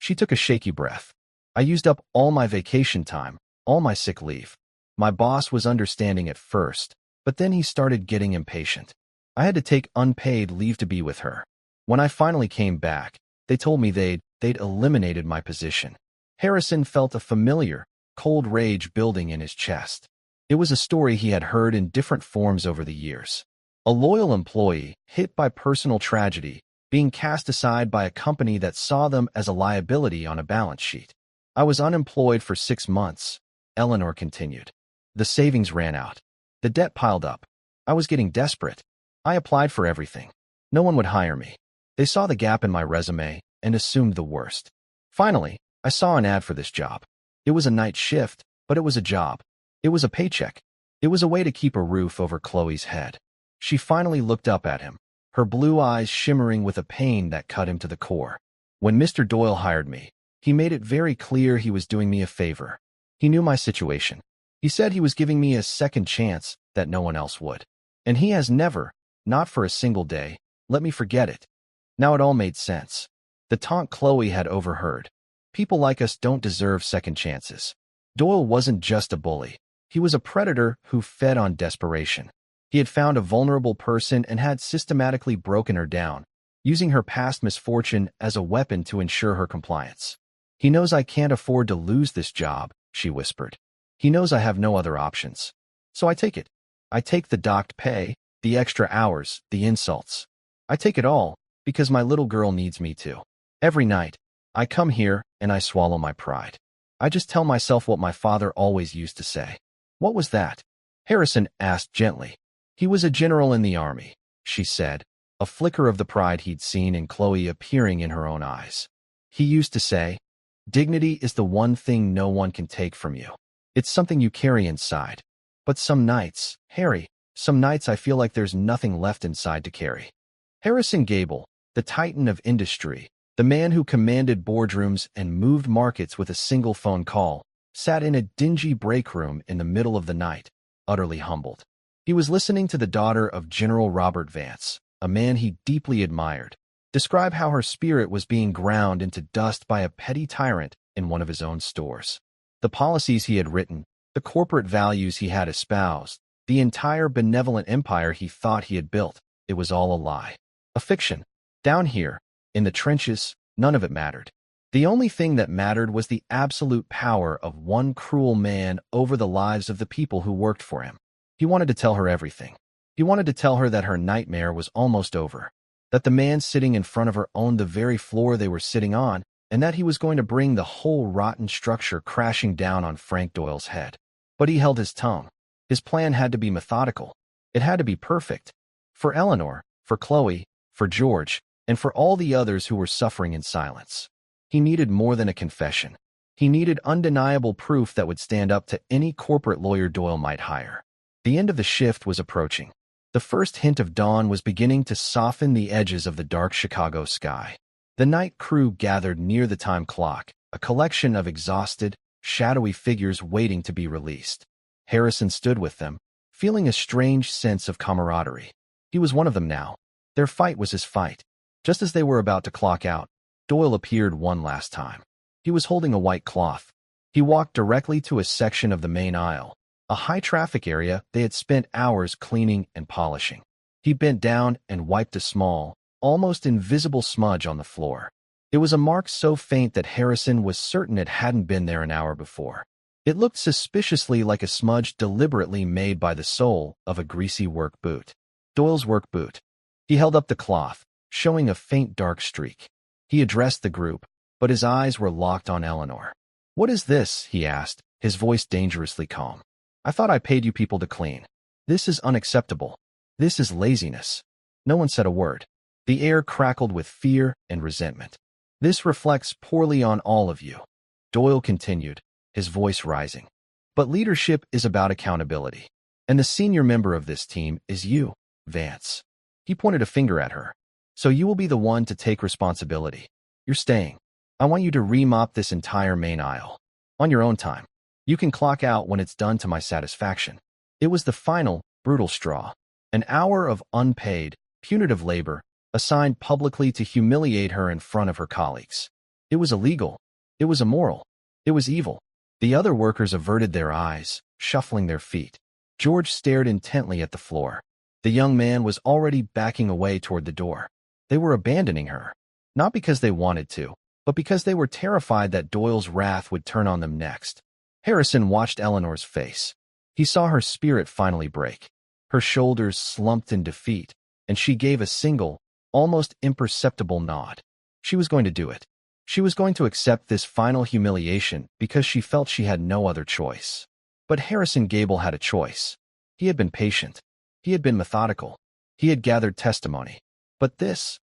A: She took a shaky breath. I used up all my vacation time, all my sick leave. My boss was understanding at first, but then he started getting impatient. I had to take unpaid leave to be with her. When I finally came back, they told me they'd eliminated my position. Harrison felt a familiar, cold rage building in his chest. It was a story he had heard in different forms over the years. A loyal employee, hit by personal tragedy, being cast aside by a company that saw them as a liability on a balance sheet. "I was unemployed for 6 months," Eleanor continued. "The savings ran out. The debt piled up. I was getting desperate. I applied for everything. No one would hire me. They saw the gap in my resume and assumed the worst. Finally, I saw an ad for this job. It was a night shift, but it was a job. It was a paycheck. It was a way to keep a roof over Chloe's head." She finally looked up at him, her blue eyes shimmering with a pain that cut him to the core. "When Mr. Doyle hired me, he made it very clear he was doing me a favor. He knew my situation. He said he was giving me a second chance that no one else would. And he has never, not for a single day, let me forget it." Now it all made sense. The taunt Chloe had overheard. People like us don't deserve second chances. Doyle wasn't just a bully. He was a predator who fed on desperation. He had found a vulnerable person and had systematically broken her down, using her past misfortune as a weapon to ensure her compliance. "He knows I can't afford to lose this job," she whispered. "He knows I have no other options. So I take it. I take the docked pay, the extra hours, the insults. I take it all, Because my little girl needs me to. Every night, I come here and I swallow my pride. I just tell myself what my father always used to say. What was that? Harrison asked gently. He was a general in the army, she said, a flicker of the pride he'd seen in Chloe appearing in her own eyes. He used to say, dignity is the one thing no one can take from you. It's something you carry inside. But some nights, Harry, some nights I feel like there's nothing left inside to carry. Harrison Gable, the titan of industry, the man who commanded boardrooms and moved markets with a single phone call, sat in a dingy break room in the middle of the night, utterly humbled. He was listening to the daughter of General Robert Vance, a man he deeply admired, describe how her spirit was being ground into dust by a petty tyrant in one of his own stores. The policies he had written, the corporate values he had espoused, the entire benevolent empire he thought he had built, it was all a lie. A fiction. Down here, in the trenches, none of it mattered. The only thing that mattered was the absolute power of one cruel man over the lives of the people who worked for him. He wanted to tell her everything. He wanted to tell her that her nightmare was almost over, that the man sitting in front of her owned the very floor they were sitting on, and that he was going to bring the whole rotten structure crashing down on Frank Doyle's head. But he held his tongue. His plan had to be methodical. It had to be perfect. For Eleanor, for Chloe, for George, and for all the others who were suffering in silence. He needed more than a confession. He needed undeniable proof that would stand up to any corporate lawyer Doyle might hire. The end of the shift was approaching. The first hint of dawn was beginning to soften the edges of the dark Chicago sky. The night crew gathered near the time clock, a collection of exhausted, shadowy figures waiting to be released. Harrison stood with them, feeling a strange sense of camaraderie. He was one of them now. Their fight was his fight. Just as they were about to clock out, Doyle appeared one last time. He was holding a white cloth. He walked directly to a section of the main aisle, a high-traffic area they had spent hours cleaning and polishing. He bent down and wiped a small, almost invisible smudge on the floor. It was a mark so faint that Harrison was certain it hadn't been there an hour before. It looked suspiciously like a smudge deliberately made by the sole of a greasy work boot. Doyle's work boot. He held up the cloth, showing a faint dark streak. He addressed the group, but his eyes were locked on Eleanor. "What is this?" he asked, his voice dangerously calm. "I thought I paid you people to clean. This is unacceptable. This is laziness." No one said a word. The air crackled with fear and resentment. "This reflects poorly on all of you," Doyle continued, his voice rising. "But leadership is about accountability. And the senior member of this team is you, Vance." He pointed a finger at her. "So you will be the one to take responsibility. You're staying. I want you to remop this entire main aisle. On your own time. You can clock out when it's done to my satisfaction." It was the final, brutal straw. An hour of unpaid, punitive labor, assigned publicly to humiliate her in front of her colleagues. It was illegal. It was immoral. It was evil. The other workers averted their eyes, shuffling their feet. George stared intently at the floor. The young man was already backing away toward the door. They were abandoning her. Not because they wanted to, but because they were terrified that Doyle's wrath would turn on them next. Harrison watched Eleanor's face. He saw her spirit finally break. Her shoulders slumped in defeat, and she gave a single, almost imperceptible nod. She was going to do it. She was going to accept this final humiliation because she felt she had no other choice. But Harrison Gable had a choice. He had been patient. He had been methodical. He had gathered testimony. But this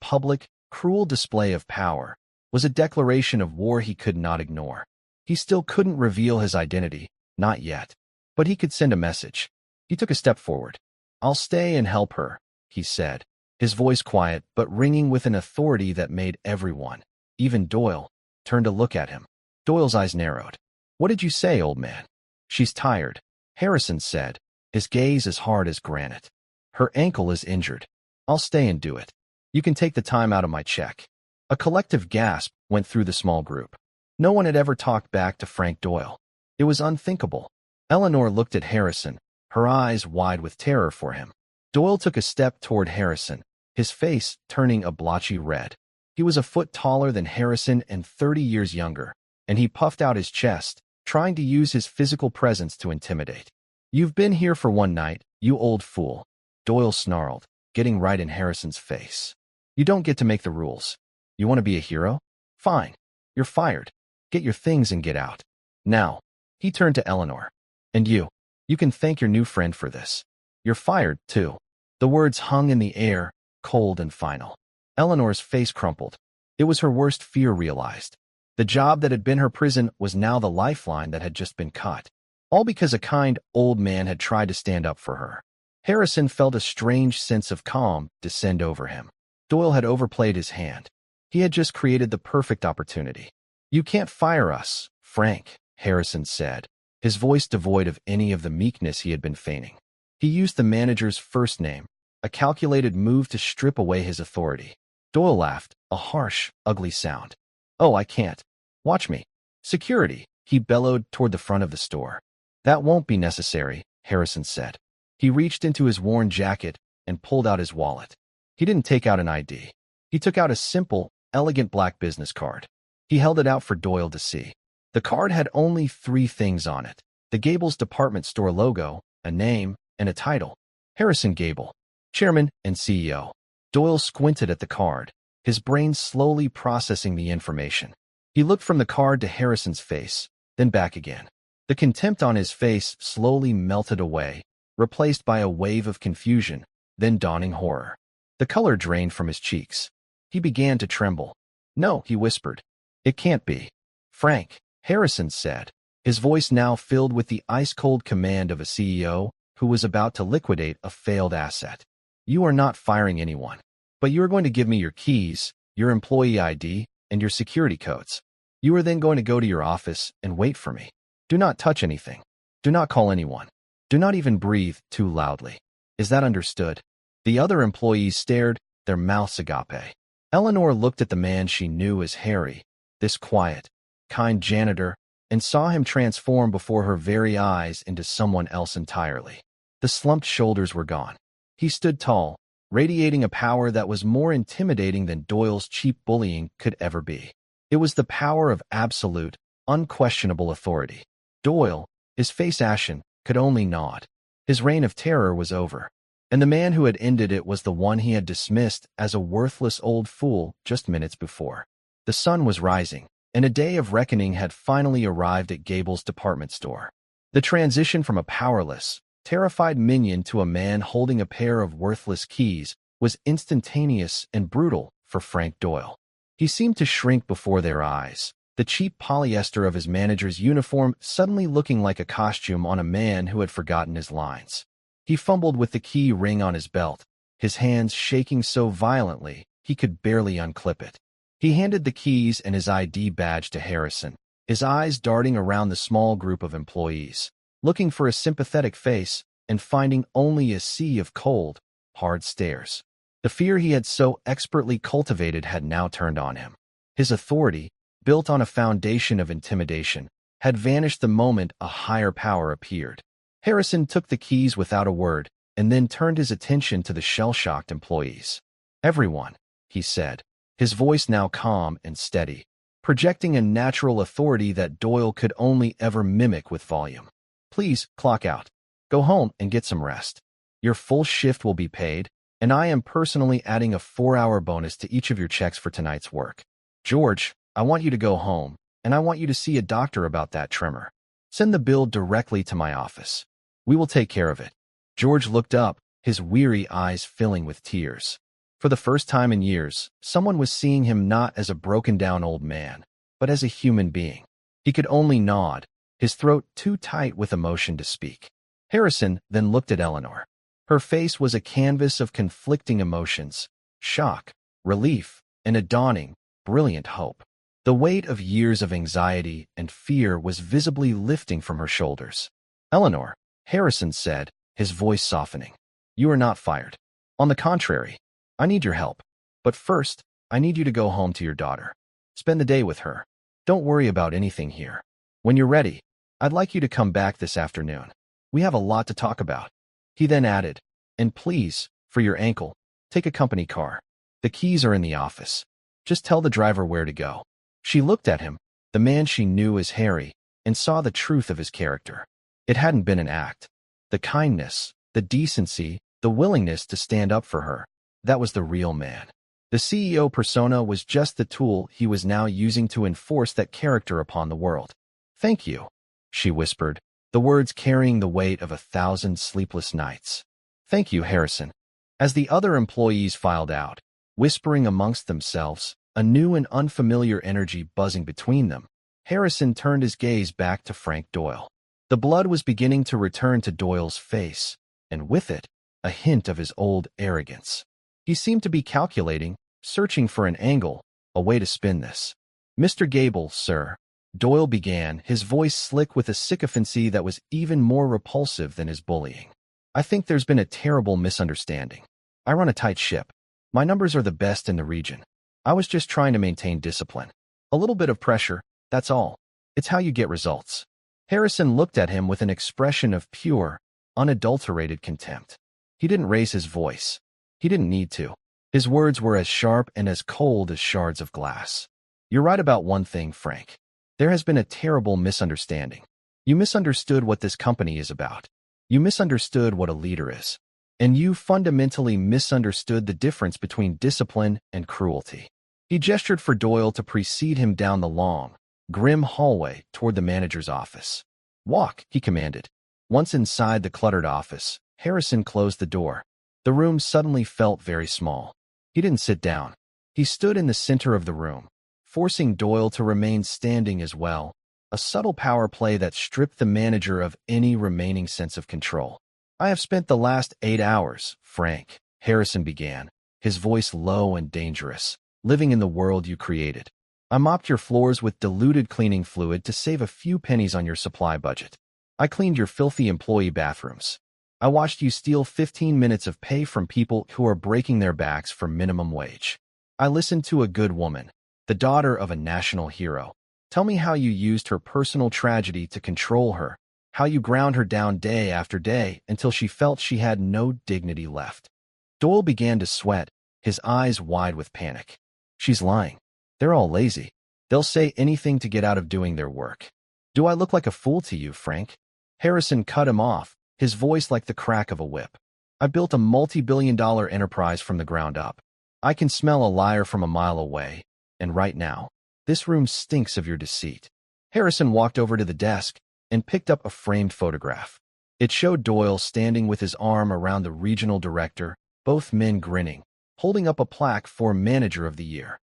A: public, cruel display of power was a declaration of war he could not ignore. He still couldn't reveal his identity, not yet. But he could send a message. He took a step forward. "I'll stay and help her," he said, his voice quiet but ringing with an authority that made everyone, even Doyle, turn to look at him. Doyle's eyes narrowed. "What did you say, old man?" "She's tired," Harrison said, his gaze as hard as granite. "Her ankle is injured. I'll stay and do it. You can take the time out of my check." A collective gasp went through the small group. No one had ever talked back to Frank Doyle. It was unthinkable. Eleanor looked at Harrison, her eyes wide with terror for him. Doyle took a step toward Harrison, his face turning a blotchy red. He was a foot taller than Harrison and 30 years younger, and he puffed out his chest, trying to use his physical presence to intimidate. "You've been here for one night, you old fool," Doyle snarled, getting right in Harrison's face. You don't get to make the rules. You want to be a hero? Fine. You're fired. Get your things and get out. Now, he turned to Eleanor. And you can thank your new friend for this. You're fired, too. The words hung in the air, cold and final. Eleanor's face crumpled. It was her worst fear realized. The job that had been her prison was now the lifeline that had just been cut. All because a kind old man had tried to stand up for her. Harrison felt a strange sense of calm descend over him. Doyle had overplayed his hand. He had just created the perfect opportunity. You can't fire us, Frank, Harrison said, his voice devoid of any of the meekness he had been feigning. He used the manager's first name, a calculated move to strip away his authority. Doyle laughed, a harsh, ugly sound. Oh, I can't. Watch me. Security, he bellowed toward the front of the store. That won't be necessary, Harrison said. He reached into his worn jacket and pulled out his wallet. He didn't take out an ID. He took out a simple, elegant black business card. He held it out for Doyle to see. The card had only 3 things on it: the Gable's department store logo, a name, and a title. Harrison Gable, Chairman and CEO. Doyle squinted at the card, his brain slowly processing the information. He looked from the card to Harrison's face, then back again. The contempt on his face slowly melted away, replaced by a wave of confusion, then dawning horror. The color drained from his cheeks. He began to tremble. No, he whispered. It can't be. Frank, Harrison said, his voice now filled with the ice-cold command of a CEO who was about to liquidate a failed asset. You are not firing anyone, but you are going to give me your keys, your employee ID, and your security codes. You are then going to go to your office and wait for me. Do not touch anything. Do not call anyone. Do not even breathe too loudly. Is that understood? The other employees stared, their mouths agape. Eleanor looked at the man she knew as Harry, this quiet, kind janitor, and saw him transform before her very eyes into someone else entirely. The slumped shoulders were gone. He stood tall, radiating a power that was more intimidating than Doyle's cheap bullying could ever be. It was the power of absolute, unquestionable authority. Doyle, his face ashen, could only nod. His reign of terror was over, and the man who had ended it was the one he had dismissed as a worthless old fool just minutes before. The sun was rising, and a day of reckoning had finally arrived at Gable's department store. The transition from a powerless, terrified minion to a man holding a pair of worthless keys was instantaneous and brutal for Frank Doyle. He seemed to shrink before their eyes, the cheap polyester of his manager's uniform suddenly looking like a costume on a man who had forgotten his lines. He fumbled with the key ring on his belt, his hands shaking so violently he could barely unclip it. He handed the keys and his ID badge to Harrison, his eyes darting around the small group of employees, looking for a sympathetic face and finding only a sea of cold, hard stares. The fear he had so expertly cultivated had now turned on him. His authority, built on a foundation of intimidation, had vanished the moment a higher power appeared. Harrison took the keys without a word and then turned his attention to the shell-shocked employees. Everyone, he said, his voice now calm and steady, projecting a natural authority that Doyle could only ever mimic with volume. Please, clock out. Go home and get some rest. Your full shift will be paid, and I am personally adding a 4-hour bonus to each of your checks for tonight's work. George, I want you to go home, and I want you to see a doctor about that tremor. Send the bill directly to my office. We will take care of it. George looked up, his weary eyes filling with tears. For the first time in years, someone was seeing him not as a broken-down old man, but as a human being. He could only nod, his throat too tight with emotion to speak. Harrison then looked at Eleanor. Her face was a canvas of conflicting emotions, shock, relief, and a dawning, brilliant hope. The weight of years of anxiety and fear was visibly lifting from her shoulders. Eleanor, Harrison said, his voice softening. You are not fired. On the contrary, I need your help. But first, I need you to go home to your daughter. Spend the day with her. Don't worry about anything here. When you're ready, I'd like you to come back this afternoon. We have a lot to talk about. He then added, and please, for your ankle, take a company car. The keys are in the office. Just tell the driver where to go. She looked at him, the man she knew as Harry, and saw the truth of his character. It hadn't been an act. The kindness, the decency, the willingness to stand up for her, that was the real man. The CEO persona was just the tool he was now using to enforce that character upon the world. "Thank you," she whispered, the words carrying the weight of 1,000 sleepless nights. "Thank you, Harrison." As the other employees filed out, whispering amongst themselves, a new and unfamiliar energy buzzing between them, Harrison turned his gaze back to Frank Doyle. The blood was beginning to return to Doyle's face, and with it, a hint of his old arrogance. He seemed to be calculating, searching for an angle, a way to spin this. "Mr. Gable, sir," Doyle began, his voice slick with a sycophancy that was even more repulsive than his bullying. "I think there's been a terrible misunderstanding. I run a tight ship. My numbers are the best in the region. I was just trying to maintain discipline. A little bit of pressure, that's all. It's how you get results." Harrison looked at him with an expression of pure, unadulterated contempt. He didn't raise his voice. He didn't need to. His words were as sharp and as cold as shards of glass. "You're right about one thing, Frank. There has been a terrible misunderstanding. You misunderstood what this company is about. You misunderstood what a leader is. And you fundamentally misunderstood the difference between discipline and cruelty." He gestured for Doyle to precede him down the long, grim hallway toward the manager's office. "Walk," he commanded. Once inside the cluttered office, Harrison closed the door. The room suddenly felt very small. He didn't sit down. He stood in the center of the room, forcing Doyle to remain standing as well, a subtle power play that stripped the manager of any remaining sense of control. "I have spent the last 8 hours, Frank," Harrison began, his voice low and dangerous, "living in the world you created. I mopped your floors with diluted cleaning fluid to save a few pennies on your supply budget. I cleaned your filthy employee bathrooms. I watched you steal 15 minutes of pay from people who are breaking their backs for minimum wage. I listened to a good woman, the daughter of a national hero, tell me how you used her personal tragedy to control her, how you ground her down day after day until she felt she had no dignity left." Doyle began to sweat, his eyes wide with panic. "She's lying. They're all lazy. They'll say anything to get out of doing their work. Do I look like a fool to you, Frank?" Harrison cut him off, his voice like the crack of a whip. "I built a multi-billion-dollar enterprise from the ground up. I can smell a liar from a mile away, and right now, this room stinks of your deceit." Harrison walked over to the desk and picked up a framed photograph. It showed Doyle standing with his arm around the regional director, both men grinning, holding up a plaque for Manager of the Year.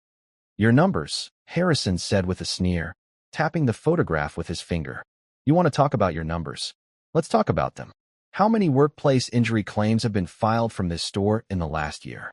A: "Your numbers," Harrison said with a sneer, tapping the photograph with his finger. "You want to talk about your numbers? Let's talk about them. How many workplace injury claims have been filed from this store in the last year?"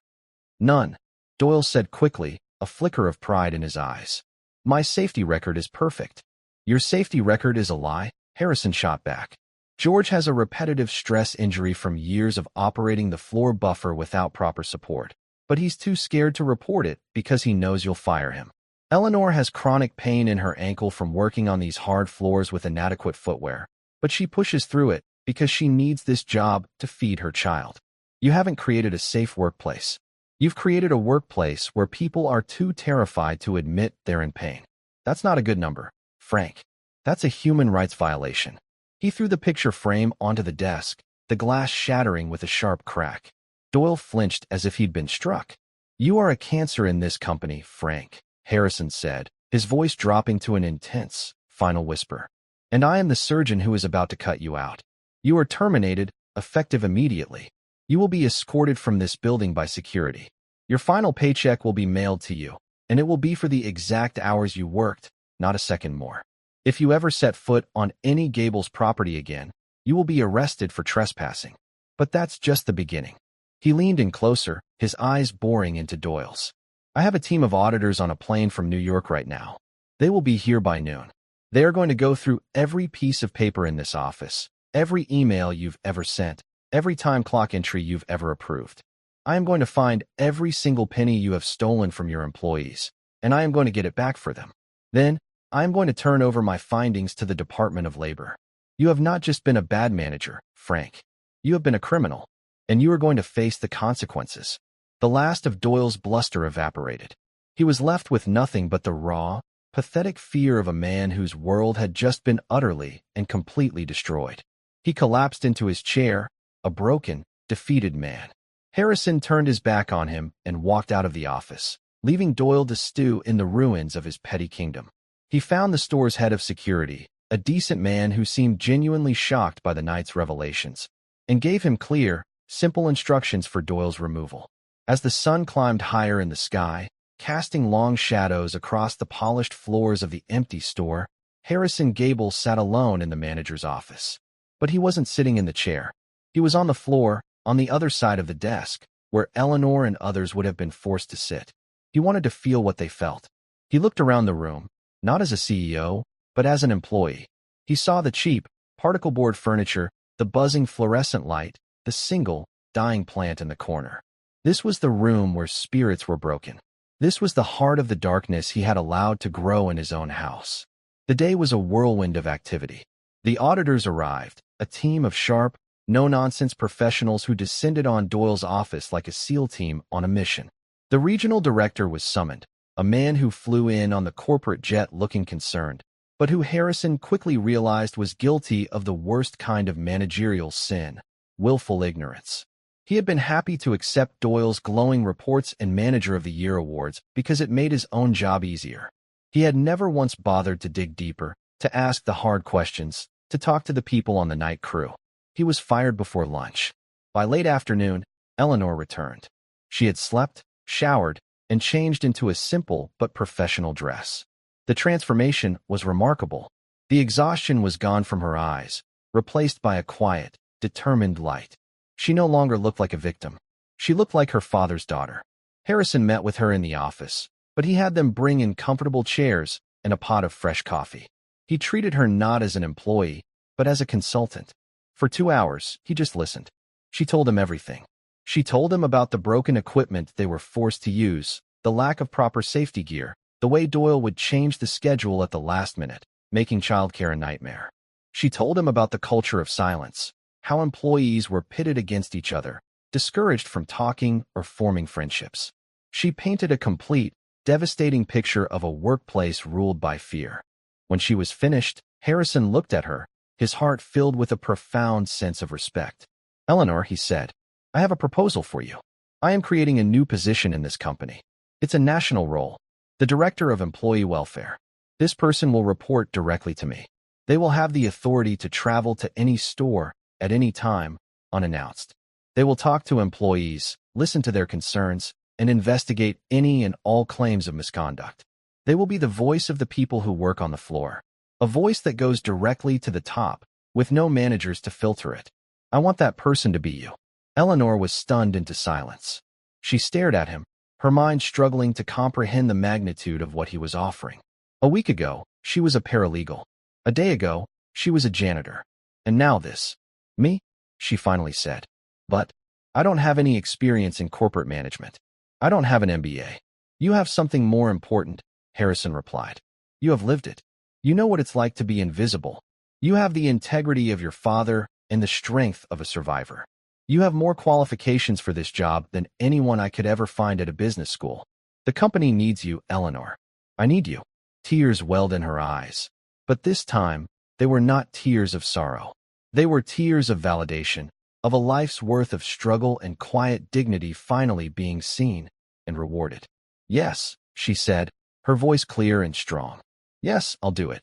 A: "None," Doyle said quickly, a flicker of pride in his eyes. "My safety record is perfect." "Your safety record is a lie," Harrison shot back. "George has a repetitive stress injury from years of operating the floor buffer without proper support, but he's too scared to report it because he knows you'll fire him. Eleanor has chronic pain in her ankle from working on these hard floors with inadequate footwear, but she pushes through it because she needs this job to feed her child. You haven't created a safe workplace. You've created a workplace where people are too terrified to admit they're in pain. That's not a good number, Frank. That's a human rights violation." He threw the picture frame onto the desk, the glass shattering with a sharp crack. Doyle flinched as if he'd been struck. "You are a cancer in this company, Frank," Harrison said, his voice dropping to an intense, final whisper. "And I am the surgeon who is about to cut you out. You are terminated, effective immediately. You will be escorted from this building by security. Your final paycheck will be mailed to you, and it will be for the exact hours you worked, not a second more. If you ever set foot on any Gable's property again, you will be arrested for trespassing. But that's just the beginning." He leaned in closer, his eyes boring into Doyle's. "I have a team of auditors on a plane from New York right now. They will be here by noon. They are going to go through every piece of paper in this office, every email you've ever sent, every time clock entry you've ever approved. I am going to find every single penny you have stolen from your employees, and I am going to get it back for them. Then, I am going to turn over my findings to the Department of Labor. You have not just been a bad manager, Frank. You have been a criminal, and you are going to face the consequences." The last of Doyle's bluster evaporated. He was left with nothing but the raw, pathetic fear of a man whose world had just been utterly and completely destroyed. He collapsed into his chair, a broken, defeated man. Harrison turned his back on him and walked out of the office, leaving Doyle to stew in the ruins of his petty kingdom. He found the store's head of security, a decent man who seemed genuinely shocked by the night's revelations, and gave him clear, simple instructions for Doyle's removal. As the sun climbed higher in the sky, casting long shadows across the polished floors of the empty store, Harrison Gable sat alone in the manager's office. But he wasn't sitting in the chair. He was on the floor, on the other side of the desk, where Eleanor and others would have been forced to sit. He wanted to feel what they felt. He looked around the room, not as a CEO, but as an employee. He saw the cheap, particle-board furniture, the buzzing fluorescent light, the single, dying plant in the corner. This was the room where spirits were broken. This was the heart of the darkness he had allowed to grow in his own house. The day was a whirlwind of activity. The auditors arrived, a team of sharp, no-nonsense professionals who descended on Doyle's office like a SEAL team on a mission. The regional director was summoned, a man who flew in on the corporate jet looking concerned, but who Harrison quickly realized was guilty of the worst kind of managerial sin, willful ignorance. He had been happy to accept Doyle's glowing reports and Manager of the Year awards because it made his own job easier. He had never once bothered to dig deeper, to ask the hard questions, to talk to the people on the night crew. He was fired before lunch. By late afternoon, Eleanor returned. She had slept, showered, and changed into a simple but professional dress. The transformation was remarkable. The exhaustion was gone from her eyes, replaced by a quiet, determined light. She no longer looked like a victim. She looked like her father's daughter. Harrison met with her in the office, but he had them bring in comfortable chairs and a pot of fresh coffee. He treated her not as an employee, but as a consultant. For 2 hours, he just listened. She told him everything. She told him about the broken equipment they were forced to use, the lack of proper safety gear, the way Doyle would change the schedule at the last minute, making childcare a nightmare. She told him about the culture of silence, how employees were pitted against each other, discouraged from talking or forming friendships. She painted a complete, devastating picture of a workplace ruled by fear. When she was finished, Harrison looked at her, his heart filled with a profound sense of respect. "Eleanor," he said, "I have a proposal for you. I am creating a new position in this company. It's a national role, the Director of Employee Welfare. This person will report directly to me. They will have the authority to travel to any store, at any time, unannounced. They will talk to employees, listen to their concerns, and investigate any and all claims of misconduct. They will be the voice of the people who work on the floor, a voice that goes directly to the top, with no managers to filter it. I want that person to be you." Eleanor was stunned into silence. She stared at him, her mind struggling to comprehend the magnitude of what he was offering. A week ago, she was a paralegal. A day ago, she was a janitor. And now this. "Me?" she finally said. "But I don't have any experience in corporate management. I don't have an MBA. "You have something more important," Harrison replied. "You have lived it. You know what it's like to be invisible. You have the integrity of your father and the strength of a survivor. You have more qualifications for this job than anyone I could ever find at a business school. The company needs you, Eleanor. I need you." Tears welled in her eyes. But this time, they were not tears of sorrow. They were tears of validation, of a life's worth of struggle and quiet dignity finally being seen and rewarded. "Yes," she said, her voice clear and strong. "Yes, I'll do it."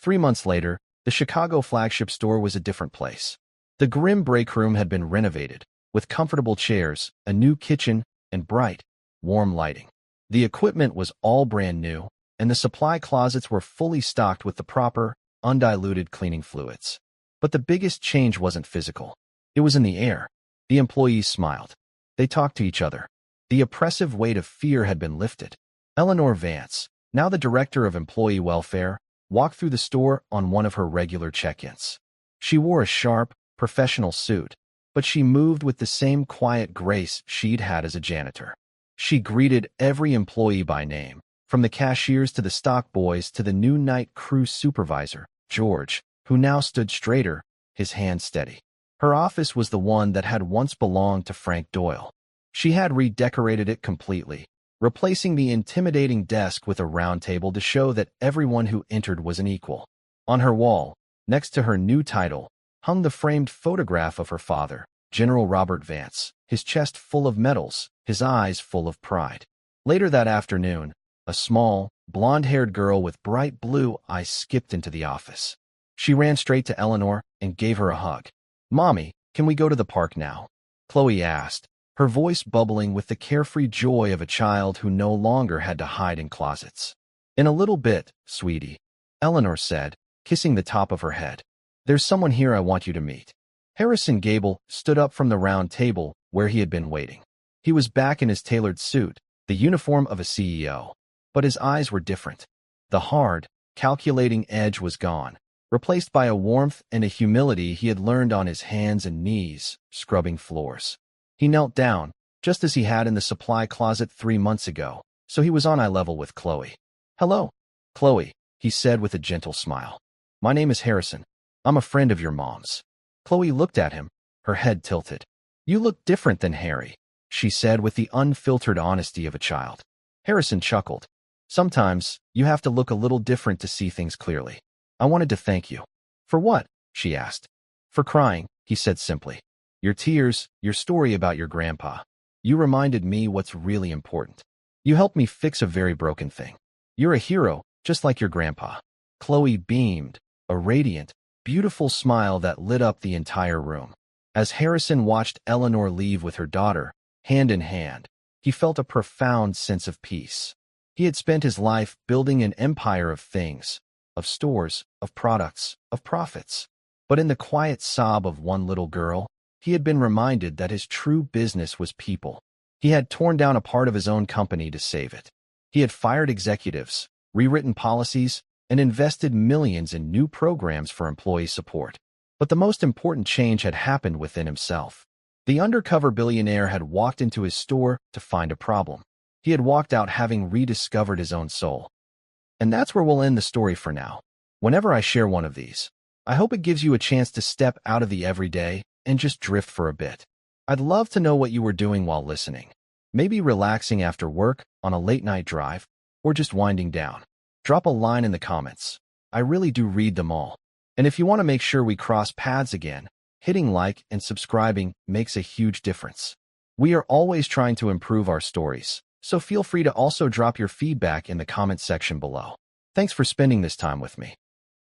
A: 3 months later, the Chicago flagship store was a different place. The grim break room had been renovated, with comfortable chairs, a new kitchen, and bright, warm lighting. The equipment was all brand new, and the supply closets were fully stocked with the proper, undiluted cleaning fluids. But the biggest change wasn't physical. It was in the air. The employees smiled. They talked to each other. The oppressive weight of fear had been lifted. Eleanor Vance, now the Director of Employee Welfare, walked through the store on one of her regular check-ins. She wore a sharp, professional suit, but she moved with the same quiet grace she'd had as a janitor. She greeted every employee by name, from the cashiers to the stock boys to the new night crew supervisor, George, who now stood straighter, his hand steady. Her office was the one that had once belonged to Frank Doyle. She had redecorated it completely, replacing the intimidating desk with a round table to show that everyone who entered was an equal. On her wall, next to her new title, hung the framed photograph of her father, General Robert Vance, his chest full of medals, his eyes full of pride. Later that afternoon, a small, blonde-haired girl with bright blue eyes skipped into the office. She ran straight to Eleanor and gave her a hug. "Mommy, can we go to the park now?" Chloe asked, her voice bubbling with the carefree joy of a child who no longer had to hide in closets. "In a little bit, sweetie," Eleanor said, kissing the top of her head. "There's someone here I want you to meet." Harrison Gable stood up from the round table where he had been waiting. He was back in his tailored suit, the uniform of a CEO. But his eyes were different. The hard, calculating edge was gone, replaced by a warmth and a humility he had learned on his hands and knees, scrubbing floors. He knelt down, just as he had in the supply closet 3 months ago, so he was on eye level with Chloe. "Hello, Chloe," he said with a gentle smile. "My name is Harrison. I'm a friend of your mom's." Chloe looked at him, her head tilted. "You look different than Harry," she said with the unfiltered honesty of a child. Harrison chuckled. "Sometimes, you have to look a little different to see things clearly. I wanted to thank you." "For what?" she asked. "For crying," he said simply. "Your tears, your story about your grandpa. You reminded me what's really important. You helped me fix a very broken thing. You're a hero, just like your grandpa." Chloe beamed, a radiant, beautiful smile that lit up the entire room. As Harrison watched Eleanor leave with her daughter, hand in hand, he felt a profound sense of peace. He had spent his life building an empire of things, of stores, of products, of profits. But in the quiet sob of one little girl, he had been reminded that his true business was people. He had torn down a part of his own company to save it. He had fired executives, rewritten policies, and invested millions in new programs for employee support. But the most important change had happened within himself. The undercover billionaire had walked into his store to find a problem. He had walked out having rediscovered his own soul. And that's where we'll end the story for now. Whenever I share one of these, I hope it gives you a chance to step out of the everyday and just drift for a bit. I'd love to know what you were doing while listening. Maybe relaxing after work, on a late-night drive, or just winding down. Drop a line in the comments. I really do read them all. And if you want to make sure we cross paths again, hitting like and subscribing makes a huge difference. We are always trying to improve our stories, so feel free to also drop your feedback in the comment section below. Thanks for spending this time with me.